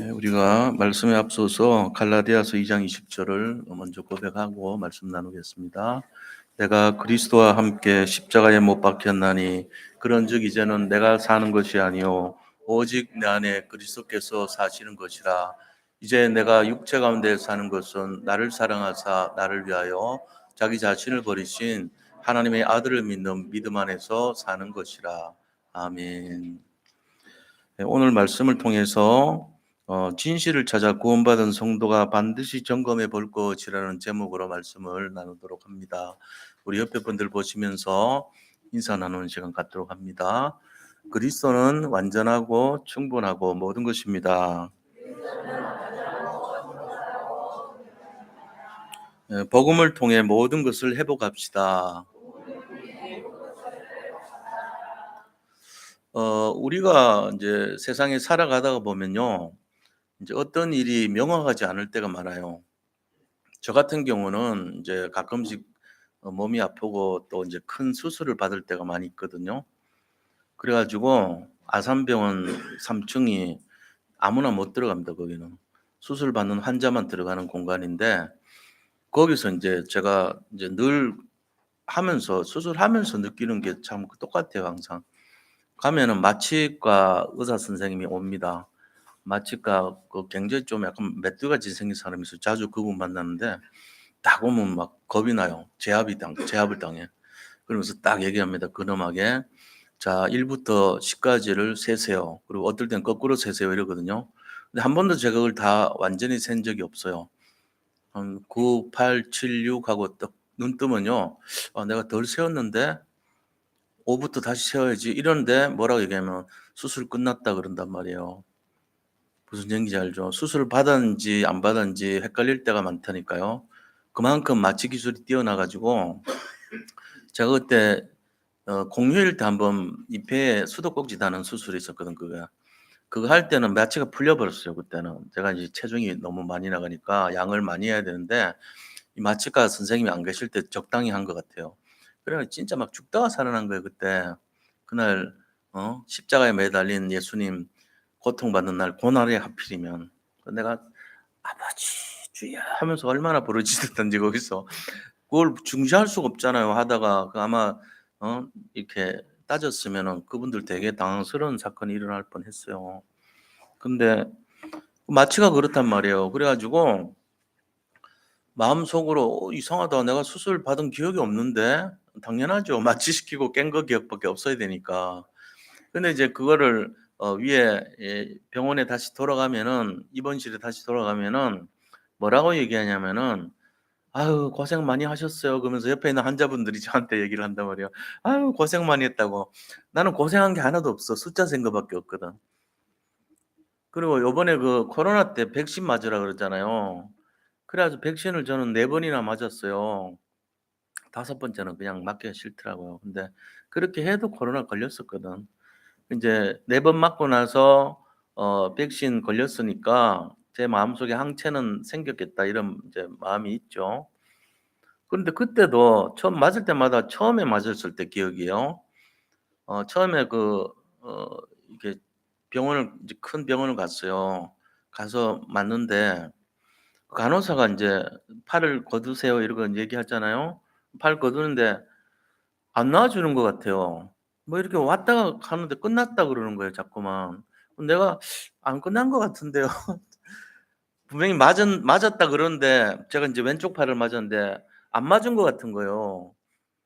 네, 우리가 말씀에 앞서서 갈라디아서 2장 20절을 먼저 고백하고 말씀 나누겠습니다. 내가 그리스도와 함께 십자가에 못 박혔나니 그런즉 이제는 내가 사는 것이 아니요 오직 내 안에 그리스도께서 사시는 것이라. 이제 내가 육체 가운데 사는 것은 나를 사랑하사 나를 위하여 자기 자신을 버리신 하나님의 아들을 믿는 믿음 안에서 사는 것이라. 아멘. 네, 오늘 말씀을 통해서 진실을 찾아 구원받은 성도가 반드시 점검해 볼 것이라는 제목으로 말씀을 나누도록 합니다. 우리 옆에 분들 보시면서 인사 나누는 시간 갖도록 합니다. 그리스도는 완전하고 충분하고 모든 것입니다. 복음을 통해 모든 것을 회복합시다. 우리가 이제 세상에 살아가다가 보면요, 이제 어떤 일이 명확하지 않을 때가 많아요. 저 같은 경우는 이제 가끔씩 몸이 아프고 또 이제 큰 수술을 받을 때가 많이 있거든요. 그래 가지고 아산병원 3 층이 아무나 못 들어갑니다, 거기는. 수술 받는 환자만 들어가는 공간인데 거기서 인제 제가 이제 늘 하면서 수술하면서 느끼는 게 참 똑같아요, 항상. 가면은 마취과 의사 선생님이 옵니다. 마취과 굉장히 좀 약간 메뚜기같이 생긴 사람이 있어요. 자주 그분 만나는데 딱 오면 막 겁이 나요. 제압을 당해. 그러면서 딱 얘기합니다. 근엄하게. "자 1 부터 10 까지를 세세요. 그리고 어떨 땐 거꾸로 세세요." 이러거든요. 근데 한 번도 제가 그걸 다 완전히 센 적이 없어요. 한 9, 8, 7, 6 하고 딱 눈 뜨면요. '아 내가 덜 세웠는데 5 부터 다시 세워야지.' 이러는데 뭐라고 얘기하면 "수술 끝났다." 그런단 말이에요. 무슨 얘기인지 알죠? 수술을 받았는지 안 받았는지 헷갈릴 때가 많다니까요. 그만큼 마취 기술이 뛰어나 가지고 제가 그때 공휴일 때 한번 이 배에 수도꼭지 다는 수술이 있었거든, 그게. 그거 할 때는 마취가 풀려 버렸어요, 그때는. 제가 이제 체중이 너무 많이 나가니까 양을 많이 해야 되는데 이 마취과 선생님이 안 계실 때 적당히 한 것 같아요. 그래 가지고 진짜 막 죽다가 살아난 거예요, 그때. 그날 십자가에 매달린 예수님 고통받는 날 고날에 하필이면. 내가 "아버지 주여." 하면서 얼마나 부르짖었던지 거기서. 그걸 중시할 수가 없잖아요, 하다가. 그 아마 이렇게 따졌으면은 그분들 되게 당황스러운 사건이 일어날 뻔했어요. 근데 마취가 그렇단 말이에요. 그래 가지고 마음속으로 '이상하다. 내가 수술 받은 기억이 없는데.' 당연하죠. 마취시키고 깬 거 기억밖에 없어야 되니까. 근데 이제 그거를 위에 병원에 다시 돌아가면은 입원실에 다시 돌아가면은 뭐라고 얘기하냐면은 "아유 고생 많이 하셨어요." 그러면서 옆에 있는 환자분들이 저한테 얘기를 한단 말이에요. "아유 고생 많이 했다."고. 나는 고생한 게 하나도 없어. 숫자 센 거밖에 없거든. 그리고 요번에 그 코로나 때 백신 맞으라 그랬잖아요. 그래 가지고 백신을 저는 4 번이나 맞았어요. 5 번째는 그냥 맞기가 싫더라고요. 근데 그렇게 해도 코로나 걸렸었거든. 인제 4번 맞고 나서 백신 걸렸으니까 제 마음속에 '항체는 생겼겠다.' 이런 이제 마음이 있죠. 그런데 그때도 처음 맞을 때마다 처음에 맞았을 때 기억이요. 처음에 어 이렇게 병원을 이제 큰 병원을 갔어요. 가서 맞는데 간호사가 인제 "팔을 걷으세요." 이러고 얘기하잖아요. 팔 걷는데 안 놔 주는 것 같아요. 뭐 이렇게 왔다가 가는데 끝났다 그러는 거예요 자꾸만. 내가 안 끝난 것 같은데요. 분명히 맞았다 그러는데 제가 인제 왼쪽 팔을 맞았는데 안 맞은 것 같은 거예요.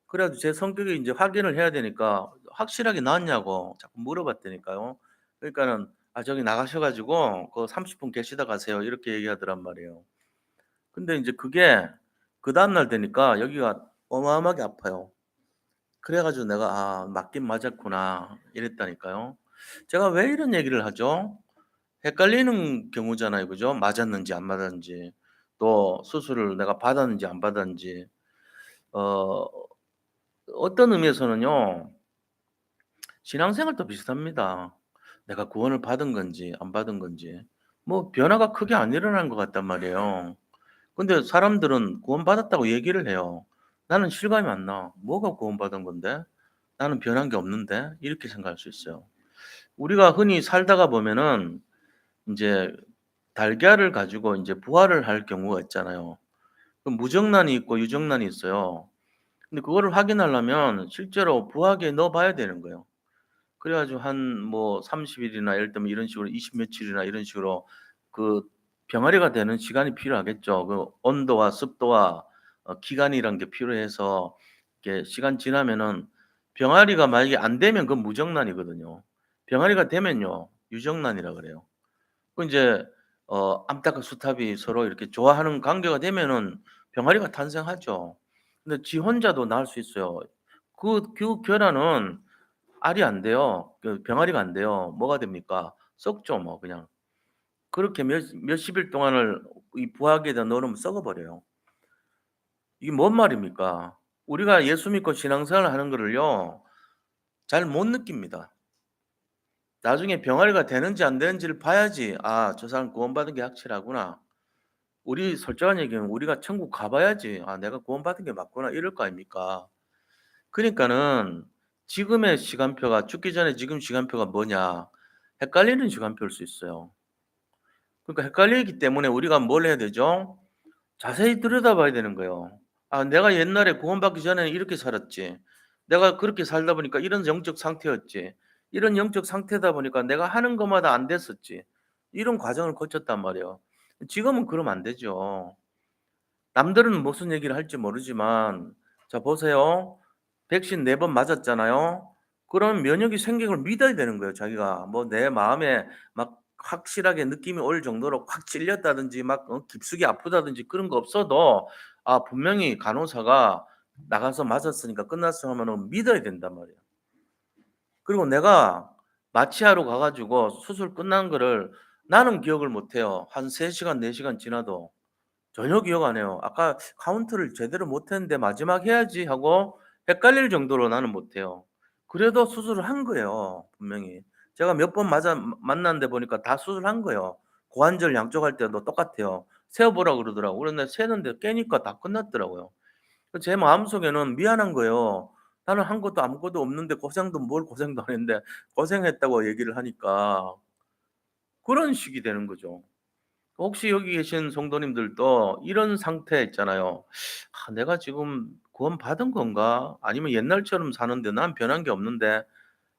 그래 가지고 제 성격이 인제 확인을 해야 되니까 "확실하게 나았냐."고 자꾸 물어봤다니까요. 그러니까는 "아 저기 나가셔 가지고 그 30분 계시다 가세요." 이렇게 얘기하더란 말이에요. 근데 인제 그게 그다음 날 되니까 여기가 어마어마하게 아파요. 그래 가지고 내가 '아 맞긴 맞았구나.' 이랬다니까요. 제가 왜 이런 얘기를 하죠? 헷갈리는 경우잖아요. 그죠? 맞았는지 안 맞았는지. 또 수술을 내가 받았는지 안 받았는지. 어 어떤 의미에서는요. 신앙생활도 비슷합니다. 내가 구원을 받은 건지 안 받은 건지 뭐 변화가 크게 안 일어난 것 같단 말이에요. 근데 사람들은 구원받았다고 얘기를 해요. 나는 실감이 안 나. 뭐가 구원받은 건데? 나는 변한 게 없는데? 이렇게 생각할 수 있어요. 우리가 흔히 살다가 보면은 인제 달걀을 가지고 인제 부화를 할 경우가 있잖아요. 그 무정란이 있고 유정란이 있어요. 근데 그거를 확인하려면 실제로 부화기에 넣어 봐야 되는 거예요. 그래 가지고 한 뭐 30 일이나 예를 들면 이런 식으로 20 며칠이나 이런 식으로 그 병아리가 되는 시간이 필요하겠죠. 그 온도와 습도와 기간이란 게 필요해서 이렇게 시간 지나면은 병아리가 만약에 안 되면 그건 무정란이거든요. 병아리가 되면요 유정란이라 그래요. 그 인제 암탉과 수탉이 서로 이렇게 좋아하는 관계가 되면은 병아리가 탄생하죠. 근데 지 혼자도 낳을 수 있어요. 그 결합은 알이 안 돼요. 그 병아리가 안 돼요. 뭐가 됩니까? 썩죠 뭐 그냥. 그렇게 몇십 일 동안을 이 부화기에다 넣어 놓으면 썩어 버려요. 이게 뭔 말입니까? 우리가 예수 믿고 신앙생활을 하는 거를요 잘 못 느낍니다. 나중에 병아리가 되는지 안 되는지를 봐야지 '아 저 사람 구원받은 게 확실하구나.' 우리 솔직한 얘기는 우리가 천국 가 봐야지 '아 내가 구원받은 게 맞구나.' 이럴 거 아닙니까? 그러니까는 지금의 시간표가 죽기 전에 지금 시간표가 뭐냐 헷갈리는 시간표일 수 있어요. 그러니까 헷갈리기 때문에 우리가 뭘 해야 되죠? 자세히 들여다봐야 되는 거예요. '아 내가 옛날에 구원받기 전에는 이렇게 살았지. 내가 그렇게 살다 보니까 이런 영적 상태였지. 이런 영적 상태다 보니까 내가 하는 것마다 안 됐었지.' 이런 과정을 거쳤단 말이에요. 지금은 그러면 안 되죠. 남들은 무슨 얘기를 할지 모르지만 자 보세요. 백신 4번 맞았잖아요. 그럼 면역이 생긴 걸 믿어야 되는 거예요 자기가. 뭐 내 마음에 막 확실하게 느낌이 올 정도로 확 찔렸다든지 막 깊숙이 아프다든지 그런 거 없어도 아 분명히 간호사가 나가서 맞았으니까 끝났어 하면은 믿어야 된단 말이에요. 그리고 내가 마취하러 가 가지고 수술 끝난 거를 나는 기억을 못 해요. 한 3 시간 4 시간 지나도. 전혀 기억 안 해요. '아까 카운트를 제대로 못 했는데 마지막 해야지.' 하고 헷갈릴 정도로 나는 못 해요. 그래도 수술을 한 거예요 분명히. 제가 몇 번 맞아 만났는데 보니까 다 수술한 거예요. 고관절 양쪽 할 때도 똑같아요. 세어 보라 그러더라고요. 그런데 세는데 깨니까 다 끝났더라고요. 그 제 마음속에는 미안한 거예요. 나는 한 것도 아무것도 없는데 고생도 뭘 고생도 안 했는데 고생했다고 얘기를 하니까 그런 식이 되는 거죠. 혹시 여기 계신 성도님들도 이런 상태 있잖아요. '아 내가 지금 구원받은 건가? 아니면 옛날처럼 사는데 난 변한 게 없는데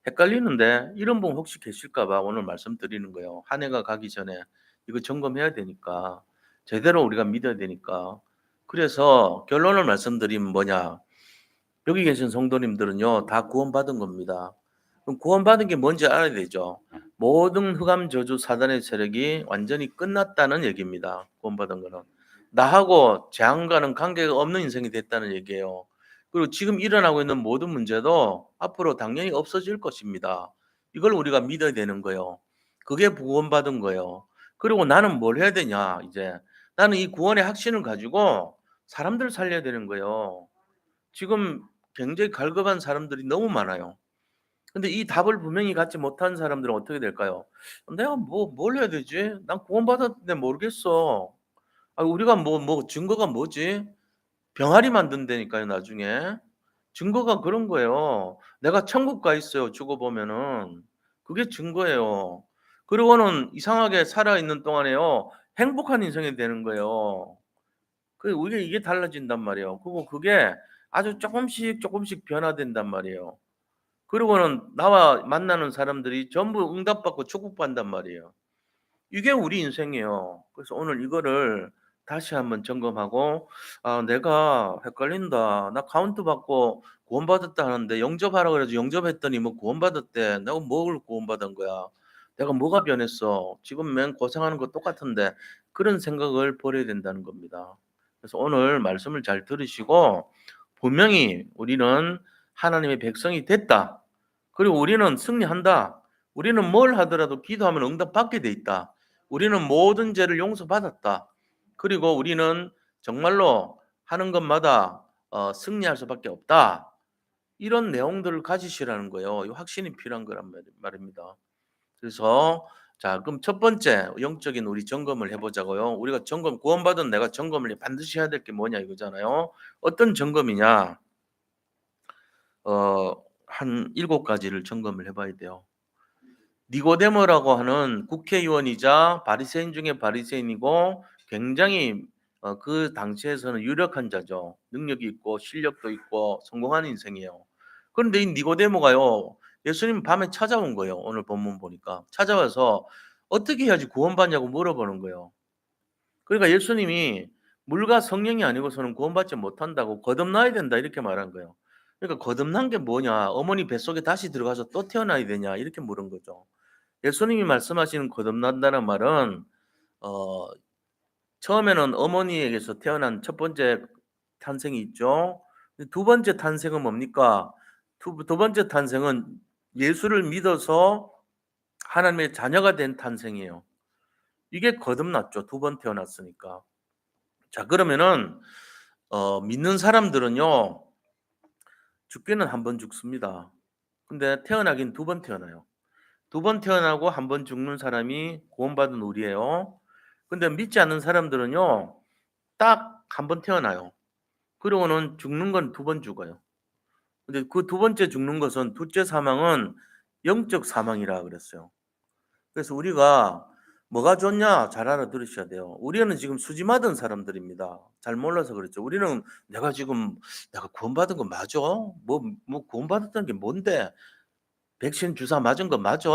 헷갈리는데.' 이런 분 혹시 계실까 봐 오늘 말씀드리는 거예요. 한 해가 가기 전에 이거 점검해야 되니까. 제대로 우리가 믿어야 되니까. 그래서 결론을 말씀드리면 뭐냐. 여기 계신 성도님들은요 다 구원받은 겁니다. 그럼 구원받은 게 뭔지 알아야 되죠. 모든 흑암 저주 사단의 세력이 완전히 끝났다는 얘기입니다. 구원받은 거는. 나하고 재앙과는 관계가 없는 인생이 됐다는 얘기예요. 그리고 지금 일어나고 있는 모든 문제도 앞으로 당연히 없어질 것입니다. 이걸 우리가 믿어야 되는 거예요. 그게 구원받은 거예요. 그리고 나는 뭘 해야 되냐 이제. 나는 이 구원의 확신을 가지고 사람들을 살려야 되는 거예요. 지금 굉장히 갈급한 사람들이 너무 많아요. 근데 이 답을 분명히 갖지 못한 사람들은 어떻게 될까요? '내가 뭘 해야 되지? 난 구원받았는데 모르겠어.' 아 우리가 증거가 뭐지? 병아리 만든다니까요 나중에. 증거가 그런 거예요. 내가 천국 가 있어요 죽어 보면은. 그게 증거예요. 그리고는 이상하게 살아 있는 동안에요 행복한 인생이 되는 거예요. 이게 달라진단 말이에요. 그리고 그게 아주 쪼끔씩 쪼끔씩 변화된단 말이에요. 그리고는 나와 만나는 사람들이 전부 응답받고 축복받는단 말이에요. 이게 우리 인생이에요. 그래서 오늘 이거를 다시 한번 점검하고 '아 내가 헷갈린다. 나 카운트 받고 구원받았다 하는데 영접하라 그래 가지고 영접했더니 뭐 구원받았대. 내가 뭘 구원받은 거야. 내가 뭐가 변했어. 지금 맨 고생하는 거 똑같은데.' 그런 생각을 버려야 된다는 겁니다. 그래서 오늘 말씀을 잘 들으시고 분명히 우리는 하나님의 백성이 됐다. 그리고 우리는 승리한다. 우리는 뭘 하더라도 기도하면 응답받게 돼 있다. 우리는 모든 죄를 용서받았다. 그리고 우리는 정말로 하는 것마다 승리할 수밖에 없다. 이런 내용들을 가지시라는 거예요. 이 확신이 필요한 거란 말입니다. 그래서 자 그럼 첫 번째 영적인 우리 점검을 해 보자고요. 우리가 구원받은 내가 점검을 반드시 해야 될 게 뭐냐 이거잖아요. 어떤 점검이냐? 한 7 가지를 점검을 해 봐야 돼요. 니고데모라고 하는 국회의원이자 바리새인 중에 바리새인이고 굉장히 그 당시에서는 유력한 자죠. 능력이 있고 실력도 있고 성공한 인생이에요. 그런데 이 니고데모가요. 예수님 밤에 찾아온 거예요. 오늘 본문 보니까. 찾아와서 "어떻게 해야지 구원받냐."고 물어보는 거예요. 그러니까 예수님이 "물과 성령이 아니고서는 구원받지 못한다고 거듭나야 된다." 이렇게 말한 거예요. 그러니까 "거듭난 게 뭐냐? 어머니 뱃속에 다시 들어가서 또 태어나야 되냐?" 이렇게 물은 거죠. 예수님이 말씀하시는 거듭난다는 말은 어 처음에는 어머니에게서 태어난 첫 번째 탄생이 있죠. 두 번째 탄생은 뭡니까? 두 번째 탄생은 예수를 믿어서 하나님의 자녀가 된 탄생이에요. 이게 거듭났죠. 두 번 태어났으니까. 자 그러면은 믿는 사람들은요. 죽기는 한 번 죽습니다. 근데 태어나긴 두 번 태어나요. 두 번 태어나고 한 번 죽는 사람이 구원받은 우리예요. 근데 믿지 않는 사람들은요. 딱 한 번 태어나요. 그러고는 죽는 건 두 번 죽어요. 근데 그 두 번째 죽는 것은 둘째 사망은 영적 사망이라 그랬어요. 그래서 우리가 뭐가 좋냐 잘 알아들으셔야 돼요. 우리는 지금 수지 맞은 사람들입니다. 잘 몰라서 그렇죠. 우리는 내가 구원받은 거 맞아? 뭐 구원받았다는 게 뭔데? 백신 주사 맞은 거 맞아?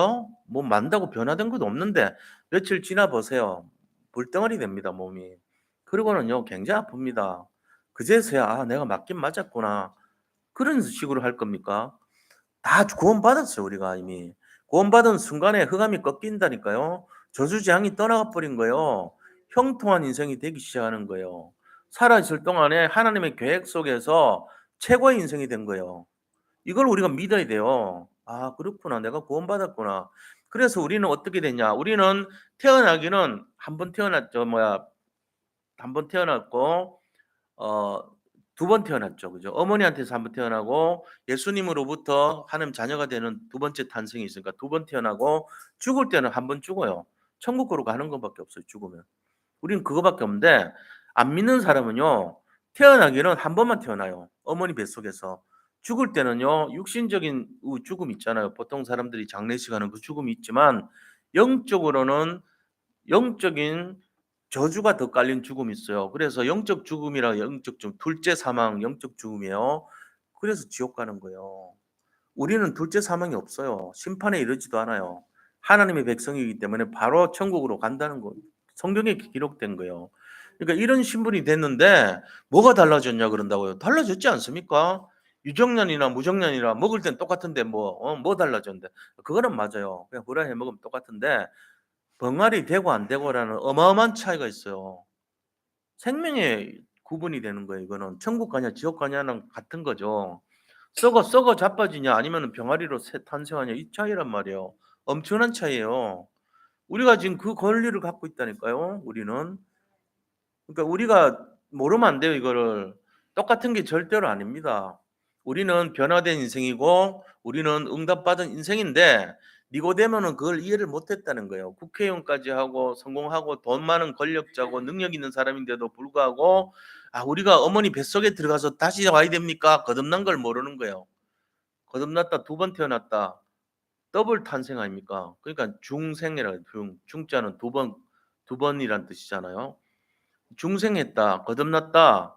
뭐 맞다고 변화된 것도 없는데 며칠 지나 보세요. 불덩어리 됩니다, 몸이. 그러고는요, 굉장히 아픕니다. 그제서야 '아 내가 맞긴 맞았구나.' 그런 식으로 할 겁니까? 다 구원받았어요, 우리가 이미. 구원받은 순간에 흑암이 꺾인다니까요. 저주재앙이 떠나가 버린 거예요. 형통한 인생이 되기 시작하는 거예요. 살아 있을 동안에 하나님의 계획 속에서 최고의 인생이 된 거예요. 이걸 우리가 믿어야 돼요. '아 그렇구나. 내가 구원받았구나.' 그래서 우리는 어떻게 됐냐? 우리는 태어나기는 한 번 태어났죠. 한 번 태어났고 어 두 번 태어났죠. 그죠? 어머니한테서 한 번 태어나고 예수님으로부터 하나님 자녀가 되는 두 번째 탄생이 있으니까 두 번 태어나고 죽을 때는 한 번 죽어요. 천국으로 가는 것밖에 없어요, 죽으면. 우리는 그거밖에 없는데 안 믿는 사람은요. 태어나기는 한 번만 태어나요. 어머니 뱃속에서. 죽을 때는요. 육신적인 죽음 있잖아요. 보통 사람들이 장례식 하는 그 죽음이 있지만 영적으로는 영적인 저주가 더 깔린 죽음이 있어요. 그래서 영적 죽음이랑 영적 죽음, 둘째 사망, 영적 죽음이에요. 그래서 지옥 가는 거예요. 우리는 둘째 사망이 없어요. 심판에 이르지도 않아요. 하나님의 백성이기 때문에 바로 천국으로 간다는 거 성경에 기록된 거예요. 그러니까 이런 신분이 됐는데 뭐가 달라졌냐 그런다고요. 달라졌지 않습니까? 유정란이나 무정란이나 먹을 땐 똑같은데 뭐 달라졌는데 그거는 맞아요. 그냥 후라이 해 먹으면 똑같은데 병아리 되고 안 되고라는 어마어마한 차이가 있어요. 생명의 구분이 되는 거예요 이거는. 천국 가냐 지옥 가냐는 같은 거죠. 썩어 자빠지냐 아니면은 병아리로 새 탄생하냐 이 차이란 말이에요. 엄청난 차이예요. 우리가 지금 그 권리를 갖고 있다니까요 우리는. 그러니까 우리가 모르면 안 돼요 이거를. 똑같은 게 절대로 아닙니다. 우리는 변화된 인생이고 우리는 응답받은 인생인데 니고데모는 그걸 이해를 못 했다는 거예요. 국회의원까지 하고 성공하고 돈 많은 권력자고 능력 있는 사람인데도 불구하고 우리가 어머니 뱃속에 들어가서 다시 와야 됩니까? 거듭난 걸 모르는 거예요. 거듭났다 두 번 태어났다. 더블 탄생 아닙니까? 그러니까 중생이라 중자는 두 번이란 뜻이잖아요. 중생했다. 거듭났다.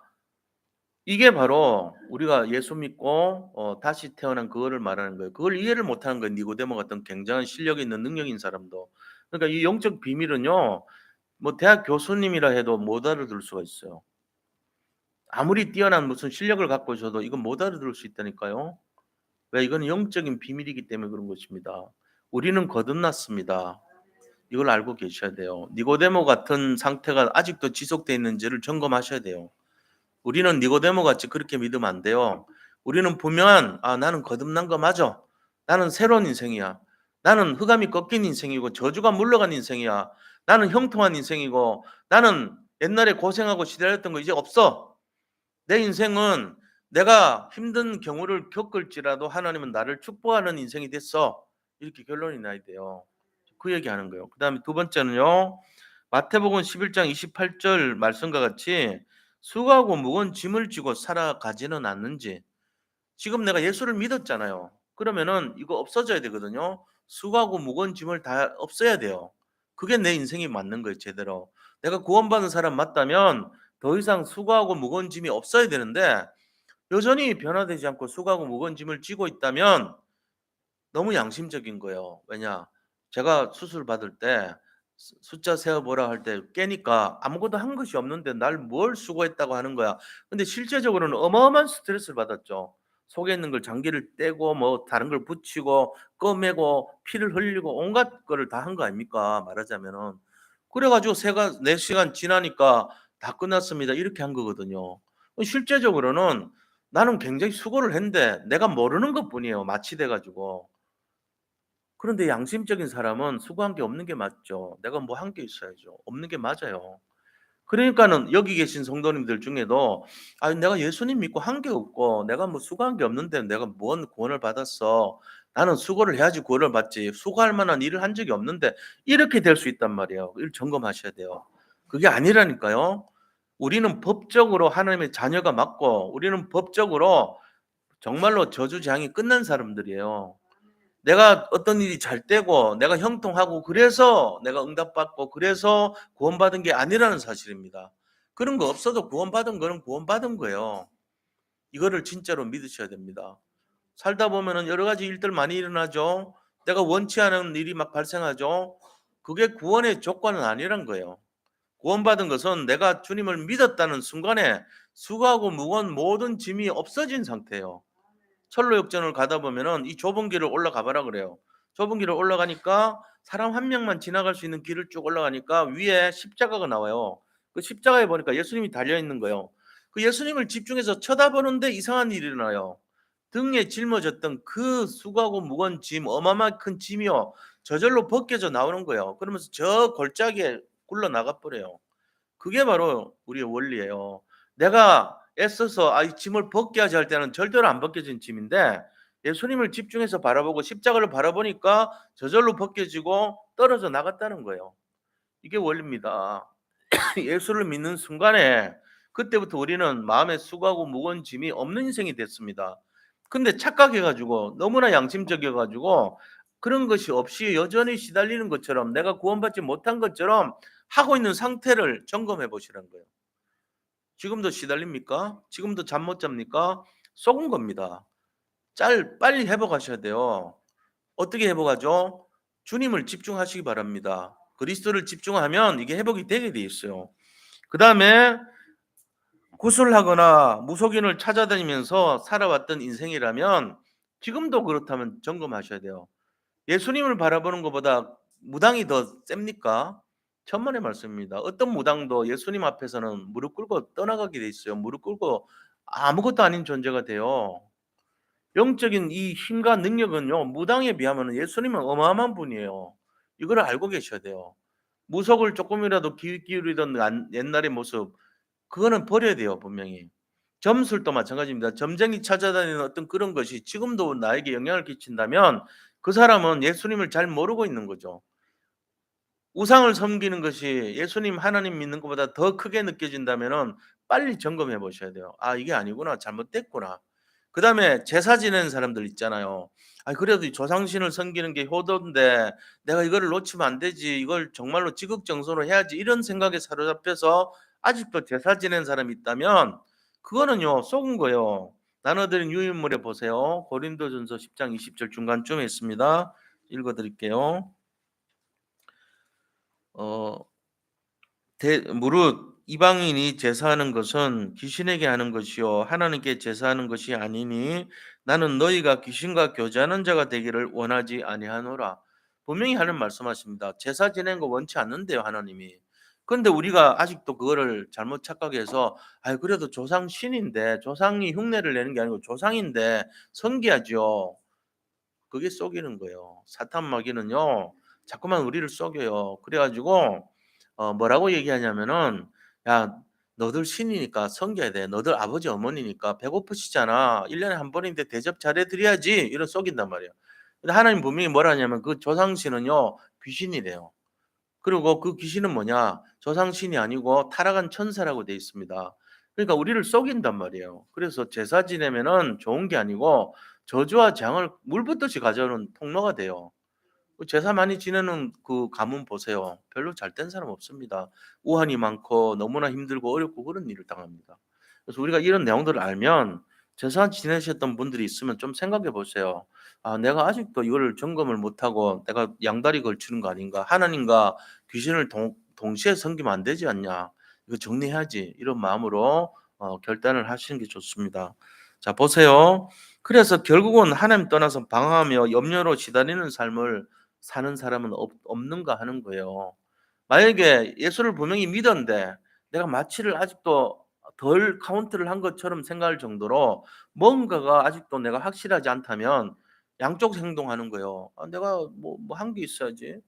이게 바로 우리가 예수 믿고 다시 태어난 그거를 말하는 거예요. 그걸 이해를 못하는 거예요. 니고데모 같은 굉장한 실력 있는 능력인 사람도. 그러니까 이 영적 비밀은요. 뭐 대학 교수님이라 해도 못 알아들을 수가 있어요. 아무리 뛰어난 무슨 실력을 갖고 있어도 이건 못 알아들을 수 있다니까요. 왜? 이거는 영적인 비밀이기 때문에 그런 것입니다. 우리는 거듭났습니다. 이걸 알고 계셔야 돼요. 니고데모 같은 상태가 아직도 지속되어 있는지를 점검하셔야 돼요. 우리는 니고데모 같이 그렇게 믿으면 안 돼요. 우리는 분명한 나는 거듭난 거 맞아. 나는 새로운 인생이야. 나는 흑암이 꺾인 인생이고 저주가 물러간 인생이야. 나는 형통한 인생이고 나는 옛날에 고생하고 시달렸던 거 이제 없어. 내 인생은 내가 힘든 경우를 겪을지라도 하나님은 나를 축복하는 인생이 됐어. 이렇게 결론이 나야 돼요. 그 얘기하는 거예요. 그다음에 두 번째는요. 마태복음 11장 28절 말씀과 같이 수고하고 무거운 짐을 지고 살아가지는 않는지. 지금 내가 예수를 믿었잖아요. 그러면은 이거 없어져야 되거든요. 수고하고 무거운 짐을 다 없애야 돼요. 그게 내 인생이 맞는 거예요 제대로. 내가 구원받은 사람 맞다면 더 이상 수고하고 무거운 짐이 없어야 되는데 여전히 변화되지 않고 수고하고 무거운 짐을 지고 있다면 너무 양심적인 거예요. 왜냐? 제가 수술 받을 때 숫자 세어 보라 할 때 깨니까 아무것도 한 것이 없는데 날 뭘 수고했다고 하는 거야. 근데 실제적으로는 어마어마한 스트레스를 받았죠. 속에 있는 걸 장기를 떼고 뭐 다른 걸 붙이고 꺼매고 피를 흘리고 온갖 거를 다 한 거 아닙니까? 말하자면은. 그래 가지고 세가 4 시간 지나니까 다 끝났습니다. 이렇게 한 거거든요. 실제적으로는 나는 굉장히 수고를 했는데 내가 모르는 것뿐이에요, 마취돼 가지고. 그런데 양심적인 사람은 수고한 게 없는 게 맞죠. 내가 뭐 한 게 있어야죠. 없는 게 맞아요. 그러니까는 여기 계신 성도님들 중에도 '아 내가 예수님 믿고 한 게 없고 내가 뭐 수고한 게 없는데 내가 뭔 구원을 받았어. 나는 수고를 해야지 구원을 받지. 수고할 만한 일을 한 적이 없는데.' 이렇게 될 수 있단 말이에요. 이걸 점검하셔야 돼요. 그게 아니라니까요. 우리는 법적으로 하나님의 자녀가 맞고 우리는 법적으로 정말로 저주재앙이 끝난 사람들이에요. 내가 어떤 일이 잘 되고 내가 형통하고 그래서 내가 응답받고 그래서 구원받은 게 아니라는 사실입니다. 그런 거 없어도 구원받은 거는 구원받은 거예요. 이거를 진짜로 믿으셔야 됩니다. 살다 보면은 여러 가지 일들 많이 일어나죠. 내가 원치 않은 일이 막 발생하죠. 그게 구원의 조건은 아니란 거예요. 구원받은 것은 내가 주님을 믿었다는 순간에 수고하고 무거운 모든 짐이 없어진 상태예요. 철로 역전을 가다 보면은 이 좁은 길을 올라가 봐라 그래요. 좁은 길을 올라가니까 사람 한 명만 지나갈 수 있는 길을 쭉 올라가니까 위에 십자가가 나와요. 그 십자가에 보니까 예수님이 달려 있는 거예요. 그 예수님을 집중해서 쳐다보는데 이상한 일이 일어나요. 등에 짊어졌던 그 수고하고 무거운 짐, 어마어마한 큰 짐이요. 저절로 벗겨져 나오는 거예요. 그러면서 저 골짜기에 굴러나가 버려요. 그게 바로 우리의 원리예요. 내가 애써서 이 짐을 벗겨야지 할 때는 절대로 안 벗겨진 짐인데 예수님을 집중해서 바라보고 십자가를 바라보니까 저절로 벗겨지고 떨어져 나갔다는 거예요. 이게 원리입니다. 예수를 믿는 순간에 그때부터 우리는 마음에 수고하고 무거운 짐이 없는 인생이 됐습니다. 근데 착각해 가지고 너무나 양심적이어 가지고 그런 것이 없이 여전히 시달리는 것처럼 내가 구원받지 못한 것처럼 하고 있는 상태를 점검해 보시라는 거예요. 지금도 시달립니까? 지금도 잠 못 잡니까? 속은 겁니다. 빨리 회복하셔야 돼요. 어떻게 회복하죠? 주님을 집중하시기 바랍니다. 그리스도를 집중하면 이게 회복이 되게 돼 있어요. 그다음에 구술하거나 무속인을 찾아다니면서 살아왔던 인생이라면 지금도 그렇다면 점검하셔야 돼요. 예수님을 바라보는 것보다 무당이 더 셉니까? 천만의 말씀입니다. 어떤 무당도 예수님 앞에서는 무릎 꿇고 떠나가게 돼 있어요. 무릎 꿇고 아무것도 아닌 존재가 돼요. 영적인 이 힘과 능력은요, 무당에 비하면 예수님은 어마어마한 분이에요. 이걸 알고 계셔야 돼요. 무속을 조금이라도 귀 기울이던 옛날의 모습, 그거는 버려야 돼요, 분명히. 점술도 마찬가지입니다. 점쟁이 찾아다니는 어떤 그런 것이 지금도 나에게 영향을 끼친다면 그 사람은 예수님을 잘 모르고 있는 거죠. 우상을 섬기는 것이 예수님 하나님 믿는 것보다 더 크게 느껴진다면은 빨리 점검해 보셔야 돼요. '아 이게 아니구나. 잘못됐구나.' 그다음에 제사 지내는 사람들 있잖아요. '아 그래도 이 조상신을 섬기는 게 효도인데 내가 이거를 놓치면 안 되지. 이걸 정말로 지극정성으로 해야지.' 이런 생각에 사로잡혀서 아직도 제사 지내는 사람이 있다면 그거는요 속은 거예요. 나눠 드린 유인물에 보세요. 고린도전서 10장 20절 중간쯤에 있습니다. 읽어 드릴게요. 어 무릇 이방인이 제사하는 것은 귀신에게 하는 것이요 하나님께 제사하는 것이 아니니 나는 너희가 귀신과 교제하는 자가 되기를 원하지 아니하노라. 분명히 하는 말씀하십니다. 제사 지내는 거 원치 않는데요, 하나님이. 그런데 우리가 아직도 그거를 잘못 착각해서 그래도 조상 신인데 조상이 흉내를 내는 게 아니고 조상인데 섬겨야죠. 그게 속이는 거예요. 사탄 마귀는요. 자꾸만 우리를 속여요. 그래 가지고 뭐라고 얘기하냐면은 "야 너들 신이니까 섬겨야 돼. 너들 아버지 어머니니까 배고프시잖아. 1 년에 한 번인데 대접 잘해 드려야지." 이런 속인단 말이에요. 근데 하나님 분명히 뭐라 하냐면 그 조상신은요 귀신이래요. 그리고 그 귀신은 뭐냐? 조상신이 아니고 타락한 천사라고 돼 있습니다. 그러니까 우리를 속인단 말이에요. 그래서 제사 지내면은 좋은 게 아니고 저주와 재앙을 물 붓듯이 가져오는 통로가 돼요. 제사 많이 지내는 그 가문 보세요. 별로 잘 된 사람 없습니다. 우환이 많고 너무나 힘들고 어렵고 그런 일을 당합니다. 그래서 우리가 이런 내용들을 알면 제사 지내셨던 분들이 있으면 좀 생각해 보세요. '아 내가 아직도 이거를 점검을 못하고 내가 양다리 걸치는 거 아닌가. 하나님과 귀신을 동시에 섬기면 안 되지 않냐. 이거 정리해야지.' 이런 마음으로 결단을 하시는 게 좋습니다. 자 보세요. 그래서 결국은 하나님 떠나서 방황하며 염려로 시달리는 삶을 사는 사람은 없는가 하는 거예요. 만약에 예수를 분명히 믿었는데 내가 마취를 아직도 덜 카운트를 한 것처럼 생각할 정도로 뭔가가 아직도 내가 확실하지 않다면 양쪽 행동하는 거예요. '아 내가 뭐 한 게 있어야지.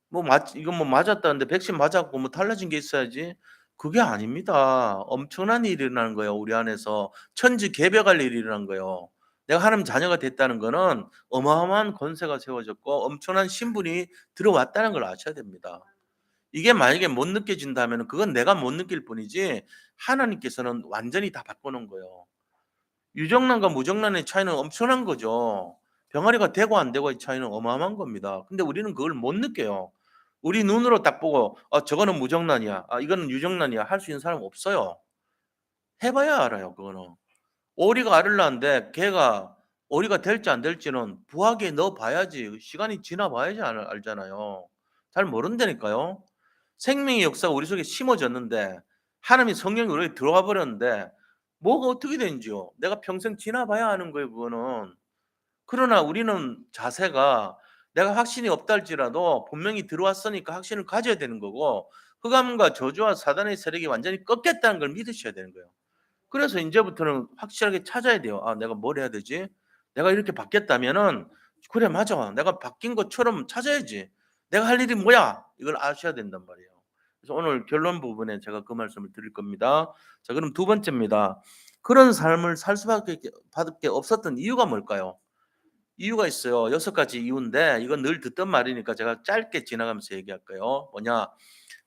뭐 맞 이건 뭐 맞았다는데 백신 맞아 갖고 뭐 달라진 게 있어야지.' 그게 아닙니다. 엄청난 일이 일어나는 거예요, 우리 안에서. 천지개벽할 일이 일어난 거예요. 내가 하나님 자녀가 됐다는 거는 어마어마한 권세가 세워졌고 엄청난 신분이 들어왔다는 걸 아셔야 됩니다. 이게 만약에 못 느껴진다면은 그건 내가 못 느낄 뿐이지 하나님께서는 완전히 다 바꿔 놓은 거예요. 유정란과 무정란의 차이는 엄청난 거죠. 병아리가 되고 안 되고의 차이는 어마어마한 겁니다. 근데 우리는 그걸 못 느껴요. 우리 눈으로 딱 보고 '저거는 무정란이야. 이거는 유정란이야.' 할 수 있는 사람 없어요. 해 봐야 알아요 그거는. 오리가 알을 낳는데 걔가 오리가 될지 안 될지는 부화기에 넣어 봐야지 시간이 지나 봐야지 알잖아요. 잘 모른다니까요. 생명의 역사가 우리 속에 심어졌는데 하나님이 성령이 우리에게 들어와 버렸는데 뭐가 어떻게 되는지요. 내가 평생 지나 봐야 아는 거예요 그거는. 그러나 우리는 자세가 내가 확신이 없다 할지라도 분명히 들어왔으니까 확신을 가져야 되는 거고 흑암과 저주와 사단의 세력이 완전히 꺾였다는 걸 믿으셔야 되는 거예요. 그래서 인제부터는 확실하게 찾아야 돼요. '아 내가 뭘 해야 되지? 내가 이렇게 바뀌었다면은 그래 맞아. 내가 바뀐 것처럼 찾아야지. 내가 할 일이 뭐야?' 이걸 아셔야 된단 말이에요. 그래서 오늘 결론 부분에 제가 그 말씀을 드릴 겁니다. 자 그럼 두 번째입니다. 그런 삶을 살 수밖에 밖에 없었던 이유가 뭘까요? 이유가 있어요. 6가지 이유인데 이건 늘 듣던 말이니까 제가 짧게 지나가면서 얘기할게요. 뭐냐?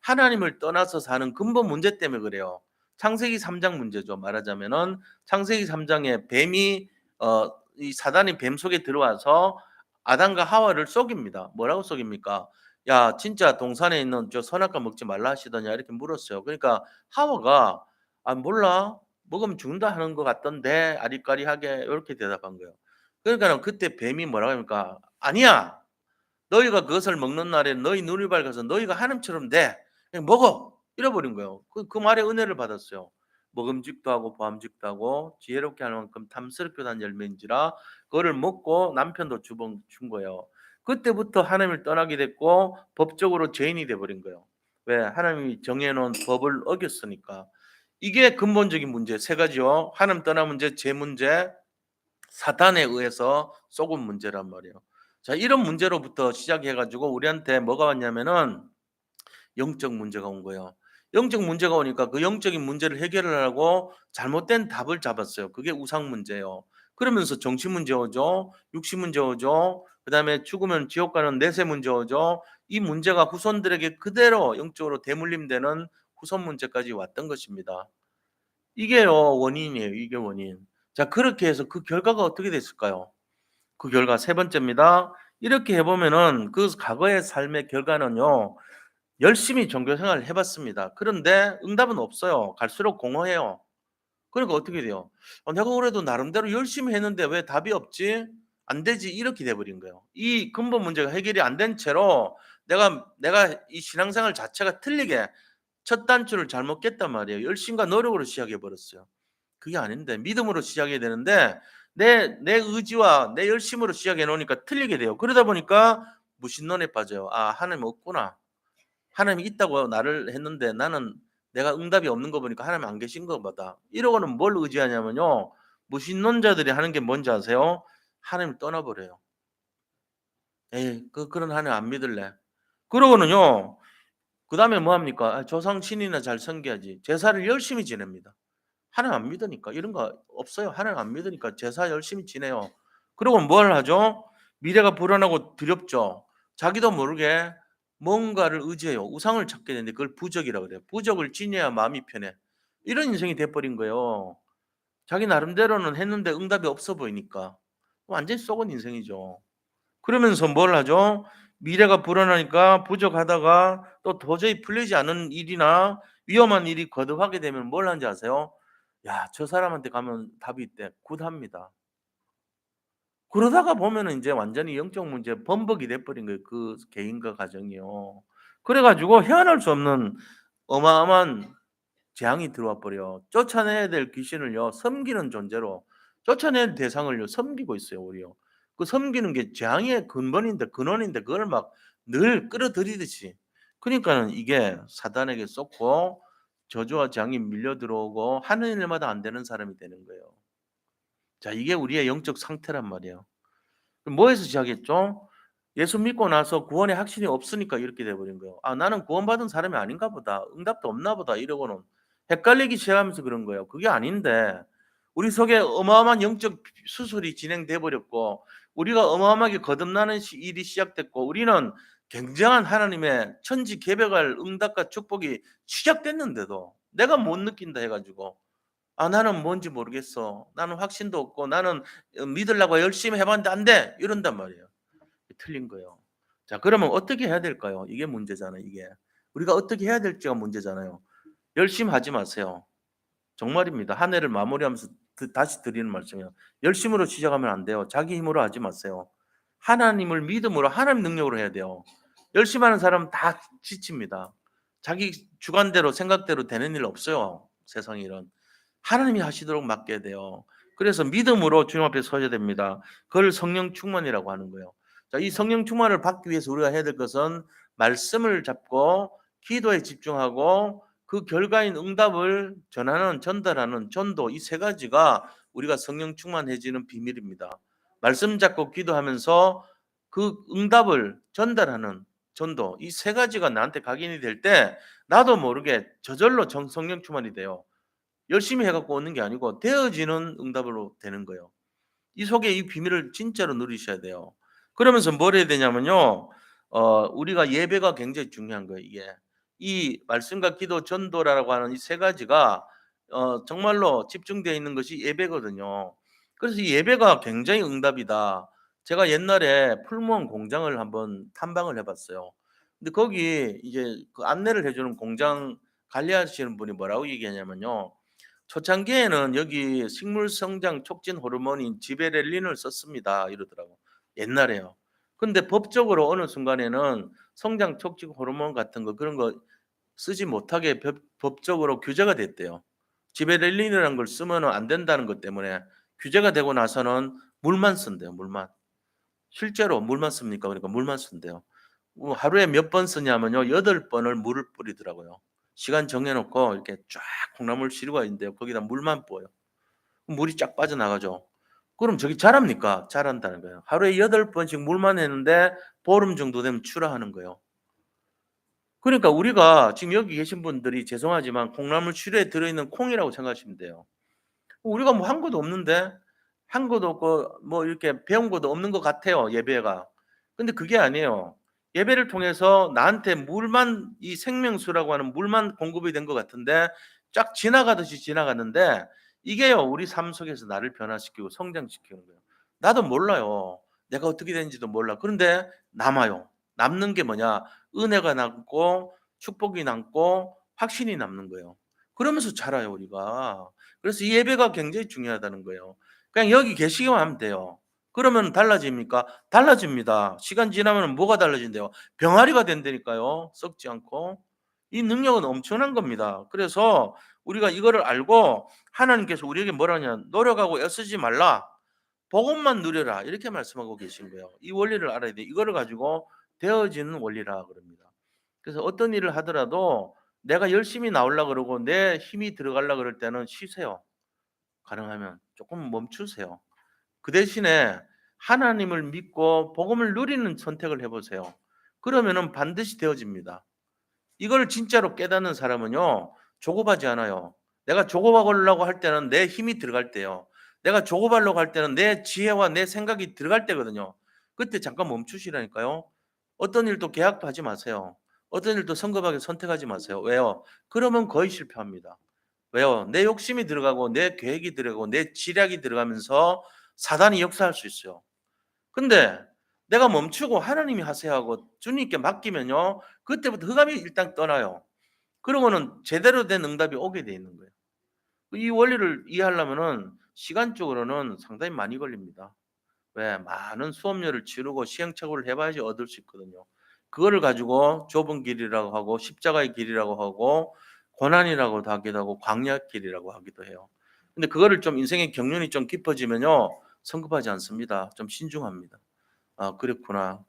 하나님을 떠나서 사는 근본 문제 때문에 그래요. 창세기 3장 문제죠. 말하자면은 창세기 3 장에 뱀이 이 사단이 뱀 속에 들어와서 아담과 하와를 속입니다. 뭐라고 속입니까? "야 진짜 동산에 있는 저 선악과 먹지 말라 하시더냐?" 이렇게 물었어요. 그러니까 하와가 "아 몰라. 먹으면 죽는다 하는 것 같던데." 아리까리하게 요렇게 대답한 거예요. 그러니까는 그때 뱀이 뭐라고 합니까? "아니야. 너희가 그것을 먹는 날에 너희 눈이 밝아서 너희가 하나님처럼 돼. 그냥 먹어." 이래 버린 거예요. 그 말에 은혜를 받았어요. 먹음직도 하고 보암직도 하고 지혜롭게 할 만큼 탐스럽게 단 열매인지라 그거를 먹고 남편도 주번 준 거예요. 그때부터 하나님을 떠나게 됐고 법적으로 죄인이 돼 버린 거예요. 왜? 하나님이 정해 놓은 법을 어겼으니까. 이게 근본적인 문제 세 가지요. 하나님 떠난 문제, 죄 문제, 사탄에 의해서 속은 문제란 말이에요. 자 이런 문제로부터 시작해 가지고 우리한테 뭐가 왔냐면은 영적 문제가 온 거예요. 영적 문제가 오니까 그 영적인 문제를 해결을 하고 잘못된 답을 잡았어요. 그게 우상 문제예요. 그러면서 정치 문제 오죠. 육신 문제 오죠. 그다음에 죽으면 지옥 가는 내세 문제 오죠. 이 문제가 후손들에게 그대로 영적으로 대물림되는 후손 문제까지 왔던 것입니다. 이게요 원인이에요. 이게 원인. 자 그렇게 해서 그 결과가 어떻게 됐을까요? 그 결과 세 번째입니다. 이렇게 해 보면은 그 과거의 삶의 결과는요. 열심히 종교 생활을 해 봤습니다. 그런데 응답은 없어요. 갈수록 공허해요. 그러니까 어떻게 돼요? '내가 그래도 나름대로 열심히 했는데 왜 답이 없지? 안 되지.' 이렇게 돼 버린 거예요. 이 근본 문제가 해결이 안 된 채로 내가 이 신앙생활 자체가 틀리게 첫 단추를 잘못 깼단 말이에요. 열심과 노력으로 시작해 버렸어요. 그게 아닌데 믿음으로 시작해야 되는데 내 의지와 내 열심으로 시작해 놓으니까 틀리게 돼요. 그러다 보니까 무신론에 빠져요. '아 하나님 없구나. 하나님이 있다고 나를 했는데 나는 내가 응답이 없는 거 보니까 하나님 안 계신 거 보다.' 이러고는 뭘 의지하냐면요. 무신론자들이 하는 게 뭔지 아세요? 하나님을 떠나 버려요. '에이 그런 하나님 안 믿을래.' 그러고는요. 그다음에 뭐 합니까? '조상 신이나 잘 섬겨야지.' 제사를 열심히 지냅니다. 하나님 안 믿으니까. 이런 거 없어요. 하나님 안 믿으니까 제사 열심히 지내요. 그리고 뭘 하죠? 미래가 불안하고 두렵죠. 자기도 모르게 뭔가를 의지해요. 우상을 찾게 되는데 그걸 부적이라고 그래요. 부적을 지녀야 마음이 편해. 이런 인생이 돼 버린 거예요. 자기 나름대로는 했는데 응답이 없어 보이니까. 완전히 썩은 인생이죠. 그러면서 뭘 하죠? 미래가 불안하니까 부족하다가 또 도저히 풀리지 않은 일이나 위험한 일이 거듭하게 되면 뭘 하는지 아세요? 야, 저 사람한테 가면 답이 있대. 굿합니다. 그러다가 보면은 인제 완전히 영적 문제 범벅이 돼 버린 거예요, 그 개인과 가정이요. 그래 가지고 헤어날 수 없는 어마어마한 재앙이 들어와 버려. 쫓아내야 될 귀신을요, 섬기는 존재로 쫓아낼 대상을요, 섬기고 있어요, 오히려. 그 섬기는 게 재앙의 근본인데 근원인데 그걸 막 늘 끌어들이듯이. 그러니까는 이게 사단에게 쏟고 저주와 재앙이 밀려 들어오고 하는 일마다 안 되는 사람이 되는 거예요. 자, 이게 우리의 영적 상태란 말이에요. 그럼 뭐에서 시작했죠? 예수 믿고 나서 구원의 확신이 없으니까 이렇게 돼 버린 거예요. '아, 나는 구원받은 사람이 아닌가 보다. 응답도 없나 보다.' 이러고는 헷갈리기 시작하면서 그런 거예요. 그게 아닌데 우리 속에 어마어마한 영적 수술이 진행돼 버렸고 우리가 어마어마하게 거듭나는 일이 시작됐고 우리는 굉장한 하나님의 천지개벽할 응답과 축복이 시작됐는데도 내가 못 느낀다 해 가지고 '아, 나는 뭔지 모르겠어. 나는 확신도 없고 나는 믿으려고 열심히 해 봤는데 안 돼.' 이런단 말이에요. 틀린 거예요. 자, 그러면 어떻게 해야 될까요? 이게 문제잖아요, 이게. 우리가 어떻게 해야 될지가 문제잖아요. 열심히 하지 마세요. 정말입니다. 한 해를 마무리하면서 다시 드리는 말씀이에요. 열심으로 시작하면 안 돼요. 자기 힘으로 하지 마세요. 하나님을 믿음으로 하나님 능력으로 해야 돼요. 열심히 하는 사람은 다 지칩니다. 자기 주관대로 생각대로 되는 일 없어요, 세상 일은. 하나님이 하시도록 맡겨야 돼요. 그래서 믿음으로 주님 앞에 서야 됩니다. 그걸 성령 충만이라고 하는 거예요. 자, 이 성령 충만을 받기 위해서 우리가 해야 될 것은 말씀을 잡고 기도에 집중하고 그 결과인 응답을 전하는 전달하는 전도, 이 세 가지가 우리가 성령 충만해지는 비밀입니다. 말씀 잡고 기도하면서 그 응답을 전달하는 전도, 이 세 가지가 나한테 각인이 될 때 나도 모르게 저절로 성령 충만이 돼요. 열심히 해 갖고 얻는 게 아니고 되어지는 응답으로 되는 거예요. 이 속에 이 비밀을 진짜로 누리셔야 돼요. 그러면서 뭘 해야 되냐면요. 우리가 예배가 굉장히 중요한 거예요, 이게. 이 말씀과 기도, 전도라고 하는 이 세 가지가 정말로 집중되어 있는 것이 예배거든요. 그래서 이 예배가 굉장히 응답이다. 제가 옛날에 풀무원 공장을 한번 탐방을 해 봤어요. 근데 거기 이제 그 안내를 해 주는 공장 관리하시는 분이 뭐라고 얘기하냐면요. 초창기에는 여기 식물 성장 촉진 호르몬인 지베렐린을 썼습니다. 이러더라고. 옛날에요. 근데 법적으로 어느 순간에는 성장 촉진 호르몬 같은 거 그런 거 쓰지 못하게 법적으로 규제가 됐대요. 지베렐린이라는 걸 쓰면은 안 된다는 것 때문에 규제가 되고 나서는 물만 쓴대요, 물만. 실제로 물만 씁니까? 그러니까 물만 쓴대요. 하루에 몇 번 쓰냐면요. 8번을 물을 뿌리더라고요. 시간 정해 놓고 이렇게 쫙 콩나물 시루가 있는데요. 거기다 물만 부어요. 물이 쫙 빠져나가죠. 그럼 저기 자랍니까? 자란다는 거예요. 하루에 8번씩 물만 했는데 보름 정도 되면 출하하는 거예요. 그러니까 우리가 지금 여기 계신 분들이 죄송하지만 콩나물 시루에 들어있는 콩이라고 생각하시면 돼요. 우리가 뭐 한 것도 없는데 한 것도 없고 뭐 이렇게 배운 것도 없는 것 같아요, 예배가. 근데 그게 아니에요. 예배를 통해서 나한테 물만 이 생명수라고 하는 물만 공급이 된 것 같은데 쫙 지나가듯이 지나갔는데 이게요, 우리 삶 속에서 나를 변화시키고 성장시키는 거예요. 나도 몰라요. 내가 어떻게 되는지도 몰라. 그런데 남아요. 남는 게 뭐냐? 은혜가 남고 축복이 남고 확신이 남는 거예요. 그러면서 자라요, 우리가. 그래서 이 예배가 굉장히 중요하다는 거예요. 그냥 여기 계시기만 하면 돼요. 그러면 달라집니까? 달라집니다. 시간 지나면 뭐가 달라진대요? 병아리가 된다니까요. 썩지 않고. 이 능력은 엄청난 겁니다. 그래서 우리가 이거를 알고 하나님께서 우리에게 뭐라냐? 노력하고 애쓰지 말라. 복음만 누려라. 이렇게 말씀하고 계신 거예요. 이 원리를 알아야 돼. 이거를 가지고 되어지는 원리라 그럽니다. 그래서 어떤 일을 하더라도 내가 열심히 나오려 그러고 내 힘이 들어가려 그럴 때는 쉬세요. 가능하면 조금 멈추세요. 그 대신에 하나님을 믿고 복음을 누리는 선택을 해 보세요. 그러면은 반드시 되어집니다. 이걸 진짜로 깨닫는 사람은요. 조급하지 않아요. 내가 조급하려고 할 때는 내 힘이 들어갈 때요. 내가 조급하려고 할 때는 내 지혜와 내 생각이 들어갈 때거든요. 그때 잠깐 멈추시라니까요. 어떤 일도 계약도 하지 마세요. 어떤 일도 성급하게 선택하지 마세요. 왜요? 그러면 거의 실패합니다. 왜요? 내 욕심이 들어가고 내 계획이 들어가고 내 지략이 들어가면서 사단이 역사할 수 있어요. 근데 내가 멈추고 하나님이 하세요 하고 주님께 맡기면요. 그때부터 흑암이 일단 떠나요. 그러면은 제대로 된 응답이 오게 돼 있는 거예요. 이 원리를 이해하려면은 시간적으로는 상당히 많이 걸립니다. 왜? 많은 수업료를 치르고 시행착오를 해 봐야지 얻을 수 있거든요. 그거를 가지고 좁은 길이라고 하고 십자가의 길이라고 하고 고난이라고도 하기도 하고 광야의 길이라고 하기도 해요. 근데 그거를 좀 인생의 경륜이 좀 깊어지면요. 성급하지 않습니다. 좀 신중합니다. '아 그렇구나.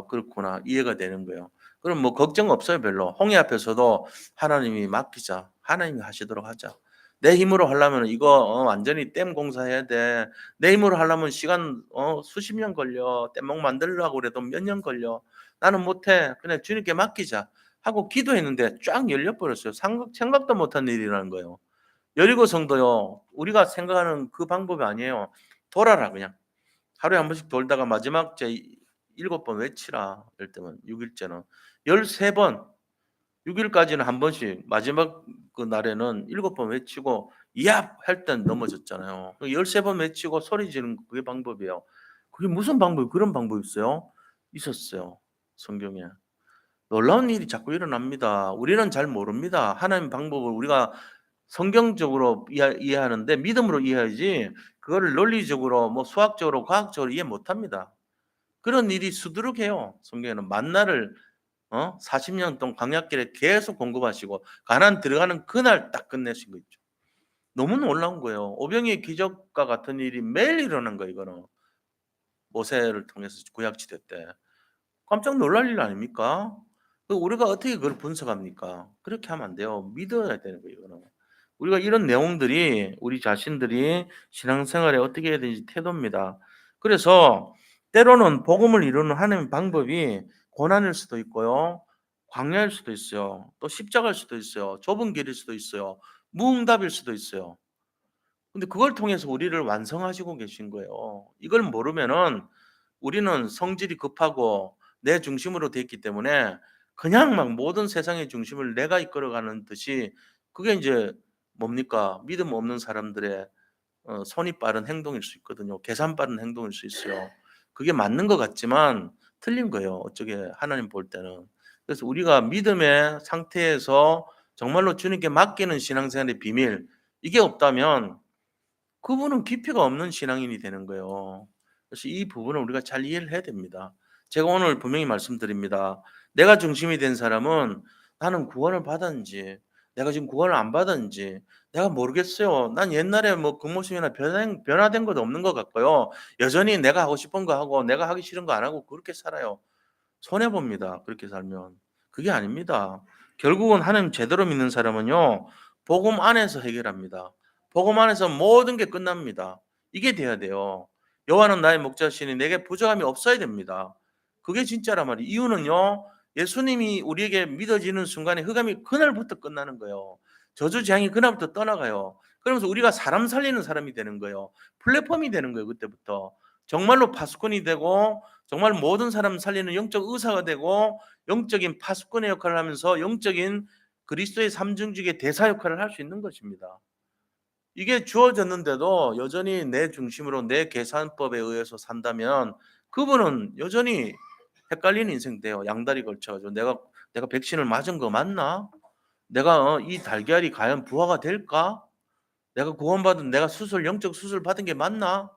그렇구나.' 이해가 되는 거예요. 그럼 뭐 걱정 없어요 별로. 홍해 앞에서도 '하나님이 맡기자. 하나님이 하시도록 하자.' 내 힘으로 하려면은 이거 완전히 댐 공사해야 돼. 내 힘으로 하려면 시간 수십 년 걸려. 댐목 만들려고 그래도 몇 년 걸려. '나는 못해. 그냥 주님께 맡기자.' 하고 기도했는데 쫙 열려 버렸어요. 생각도 못한 일이라는 거예요. 여리고 성도요. 우리가 생각하는 그 방법이 아니에요. 돌아라 그냥. 하루에 한 번씩 돌다가 마지막 제 7번 외치라. 이럴 때면 6 일째는 13 번, 6 일까지는 한 번씩 마지막 그 날에는 7번 외치고 "얍!" 할 땐 넘어졌잖아요. 그 13번 외치고 소리 지르는 그게 방법이에요. 그게 무슨 방법이 그런 방법이 있어요? 있었어요, 성경에. 놀라운 일이 자꾸 일어납니다. 우리는 잘 모릅니다. 하나님 방법을 우리가 성경적으로 이해하는데 믿음으로 이해하지 그거를 논리적으로 뭐 수학적으로 과학적으로 이해 못 합니다. 그런 일이 수두룩해요. 성경에는 만나를 40년 동안 광야길에 계속 공급하시고 가나안 들어가는 그날 딱 끝내신 거 있죠. 너무 놀라운 거예요. 오병이의 기적과 같은 일이 매일 일어난 거예요 이거는. 모세를 통해서 구약 시대 때. 깜짝 놀랄 일 아닙니까? 그 우리가 어떻게 그걸 분석합니까? 그렇게 하면 안 돼요. 믿어야 되는 거예요 이거는. 우리가 이런 내용들이 우리 자신들이 신앙생활에 어떻게 해야 되는지 태도입니다. 그래서 때로는 복음을 이루는 하나님의 방법이 고난일 수도 있고요. 광야일 수도 있어요. 또 십자가일 수도 있어요. 좁은 길일 수도 있어요. 무응답일 수도 있어요. 근데 그걸 통해서 우리를 완성하시고 계신 거예요. 이걸 모르면은 우리는 성질이 급하고 내 중심으로 돼 있기 때문에 그냥 막 모든 세상의 중심을 내가 이끌어가는 듯이 그게 인제 뭡니까? 믿음 없는 사람들의 손이 빠른 행동일 수 있거든요. 계산 빠른 행동일 수 있어요. 그게 맞는 것 같지만 틀린 거예요, 어쩌게 하나님 볼 때는. 그래서 우리가 믿음의 상태에서 정말로 주님께 맡기는 신앙생활의 비밀 이게 없다면 그분은 깊이가 없는 신앙인이 되는 거예요. 그래서 이 부분을 우리가 잘 이해를 해야 됩니다. 제가 오늘 분명히 말씀드립니다. 내가 중심이 된 사람은 나는 구원을 받았는지 내가 지금 구원을 안 받았는지 내가 모르겠어요. 난 옛날에 뭐 그 모습이나 변화된 것도 없는 것 같고요. 여전히 내가 하고 싶은 거 하고 내가 하기 싫은 거 안 하고 그렇게 살아요. 손해 봅니다. 그렇게 살면. 그게 아닙니다. 결국은 하나님 제대로 믿는 사람은요. 복음 안에서 해결합니다. 복음 안에서 모든 게 끝납니다. 이게 돼야 돼요. 여호와는 나의 목자시니 내게 부족함이 없어야 됩니다. 그게 진짜란 말이에요. 이유는요. 예수님이 우리에게 믿어지는 순간에 흑암이 그날부터 끝나는 거예요. 저주 재앙이 그날부터 떠나가요. 그러면서 우리가 사람 살리는 사람이 되는 거예요. 플랫폼이 되는 거예요. 그때부터. 정말로 파수꾼이 되고 정말 모든 사람 살리는 영적 의사가 되고 영적인 파수꾼의 역할을 하면서 영적인 그리스도의 삼중직의 대사 역할을 할 수 있는 것입니다. 이게 주어졌는데도 여전히 내 중심으로 내 계산법에 의해서 산다면 그분은 여전히 헷갈리는 인생 돼요. 양다리 걸쳐 가지고 '내가 백신을 맞은 거 맞나? 내가 이 달걀이 과연 부화가 될까? 내가 구원받은 내가 영적 수술 받은 게 맞나?'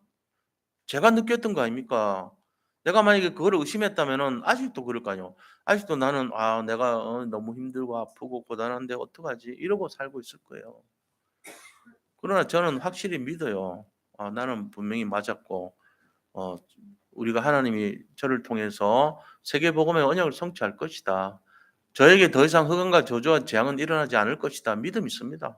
제가 느꼈던 거 아닙니까? 내가 만약에 그거를 의심했다면은 아직도 그럴 거 아니에요. 아직도 나는 '아 내가 너무 힘들고 아프고 고단한데 어떡하지?' 이러고 살고 있을 거예요. 그러나 저는 확실히 믿어요. 나는 분명히 맞았고 어 우리가 하나님이 저를 통해서 세계 복음의 언약을 성취할 것이다. 저에게 더 이상 흑암과 저주와 재앙은 일어나지 않을 것이다. 믿음이 있습니다.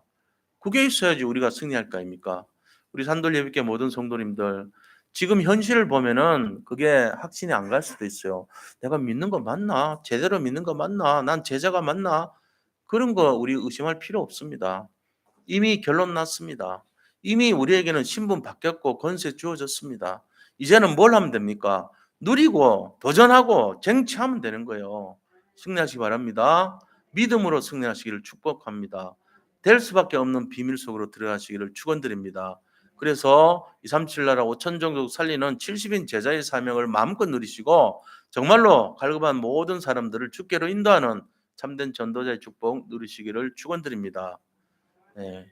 그게 있어야지 우리가 승리할 거 아닙니까? 우리 산돌 예비교 모든 성도님들 지금 현실을 보면은 그게 확신이 안 갈 수도 있어요. '내가 믿는 거 맞나? 제대로 믿는 거 맞나? 난 제자가 맞나?' 그런 거 우리 의심할 필요 없습니다. 이미 결론 났습니다. 이미 우리에게는 신분 바뀌었고 권세 주어졌습니다. 이제는 뭘 하면 됩니까? 누리고 도전하고 쟁취하면 되는 거예요. 승리하시기 바랍니다. 믿음으로 승리하시기를 축복합니다. 될 수밖에 없는 비밀 속으로 들어가시기를 축원드립니다. 그래서 237 나라 5천 종족 살리는 70인 제자의 사명을 마음껏 누리시고 정말로 갈급한 모든 사람들을 주께로 인도하는 참된 전도자의 축복 누리시기를 축원드립니다. 네.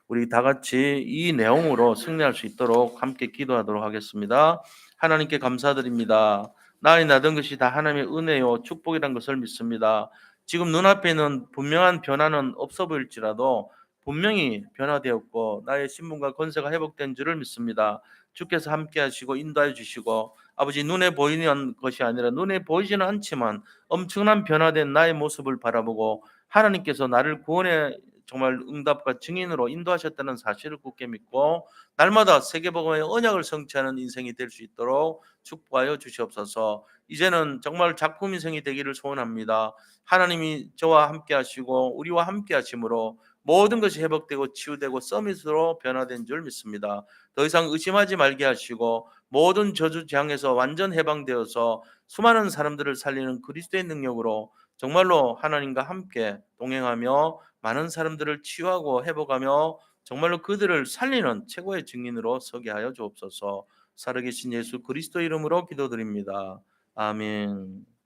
우리 다 같이 이 내용으로 승리할 수 있도록 함께 기도하도록 하겠습니다. 하나님께 감사드립니다. 나의 나된 것이 다 하나님의 은혜요 축복이란 것을 믿습니다. 지금 눈앞에는 분명한 변화는 없어 보일지라도 분명히 변화되었고 나의 신분과 권세가 회복된 줄을 믿습니다. 주께서 함께 하시고 인도해 주시고 아버지 눈에 보이는 것이 아니라 눈에 보이지는 않지만 엄청난 변화된 나의 모습을 바라보고 하나님께서 나를 구원해 정말 응답과 증인으로 인도하셨다는 사실을 굳게 믿고 날마다 세계복음의 언약을 성취하는 인생이 될 수 있도록 축복하여 주시옵소서. 이제는 정말 작품 인생이 되기를 소원합니다. 하나님이 저와 함께 하시고 우리와 함께 하심으로 모든 것이 회복되고 치유되고 서밋으로 변화된 줄 믿습니다. 더 이상 의심하지 말게 하시고 모든 저주 재앙에서 완전 해방되어서 수많은 사람들을 살리는 그리스도의 능력으로 정말로 하나님과 함께 동행하며 많은 사람들을 치유하고 회복하며 정말로 그들을 살리는 최고의 증인으로 서게 하여 주옵소서. 살아계신 예수 그리스도 이름으로 기도드립니다. 아멘.